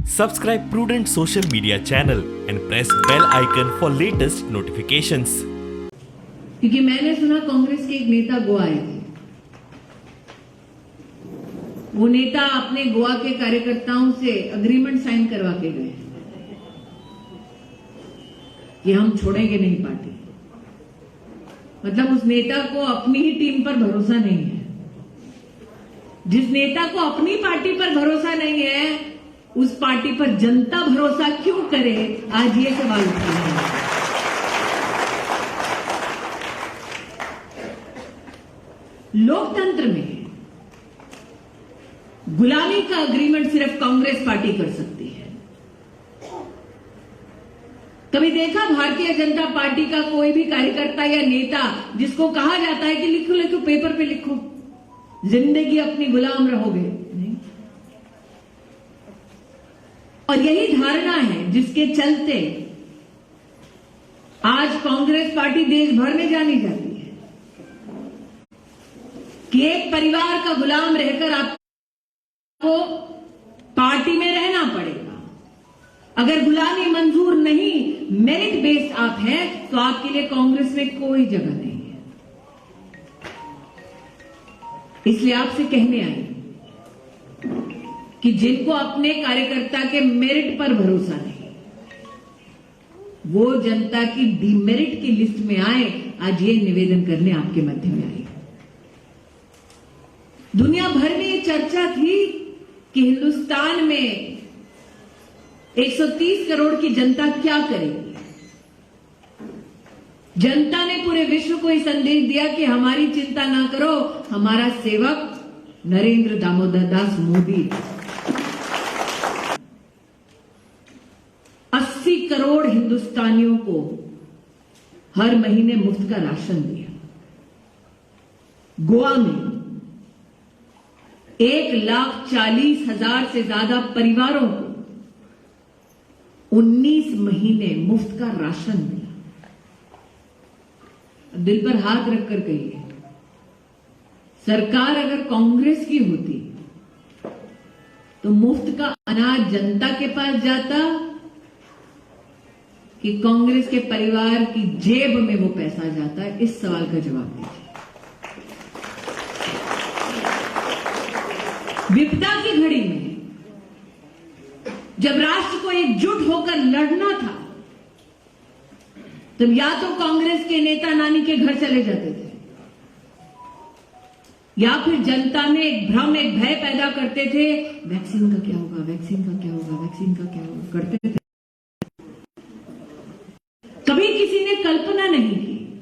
Subscribe Prudent Social Media channel and press bell icon for latest notifications. क्योंकि मैंने सुना कांग्रेस के एक नेता गोवा आए थे। वो नेता अपने गोवा के कार्यकर्ताओं से अग्रीमेंट साइन करवा के गए कि हम छोड़ेंगे नहीं पार्टी। मतलब उस नेता को अपनी ही टीम पर भरोसा नहीं है। जिस नेता को अपनी पार्टी पर भरोसा नहीं है, उस पार्टी पर जनता भरोसा क्यों करे, आज ये सवाल उठा है। लोकतंत्र में गुलामी का अग्रीमेंट सिर्फ कांग्रेस पार्टी कर सकती है। कभी देखा भारतीय जनता पार्टी का कोई भी कार्यकर्ता या नेता जिसको कहा जाता है कि लिखो लिखो पेपर पे लिखो, जिंदगी अपनी गुलाम रहोगे? नहीं। और यही धारणा है जिसके चलते आज कांग्रेस पार्टी देश भर में जानी जाती है कि एक परिवार का गुलाम रहकर आपको पार्टी में रहना पड़ेगा। अगर गुलामी मंजूर नहीं, मेरिट बेस्ड आप हैं, तो आपके लिए कांग्रेस में कोई जगह नहीं है। इसलिए आपसे कहने आई कि जिनको अपने कार्यकर्ता के मेरिट पर भरोसा नहीं, वो जनता की डीमेरिट की लिस्ट में आए। आज ये निवेदन करने आपके मध्य में आई। दुनिया भर में ये चर्चा थी कि हिंदुस्तान में 130 करोड़ की जनता क्या करेगी। जनता ने पूरे विश्व को ये संदेश दिया कि हमारी चिंता ना करो, हमारा सेवक नरेंद्र दामोदर दास मोदी 80 करोड़ हिंदुस्तानियों को हर महीने मुफ्त का राशन दिया। गोवा में 1,40,000 से ज्यादा परिवारों को 19 महीने मुफ्त का राशन मिला। दिल पर हाथ रखकर कहिए, सरकार अगर कांग्रेस की होती तो मुफ्त का अनाज जनता के पास जाता कि कांग्रेस के परिवार की जेब में वो पैसा जाता है? इस सवाल का जवाब दीजिए। विपदा की घड़ी में जब राष्ट्र को एकजुट होकर लड़ना था, तब या तो कांग्रेस के नेता नानी के घर चले जाते थे, या फिर जनता में एक भ्रम, एक भय पैदा करते थे। वैक्सीन का क्या होगा, वैक्सीन का क्या होगा, वैक्सीन का क्या होगा करते थे। कभी किसी ने कल्पना नहीं की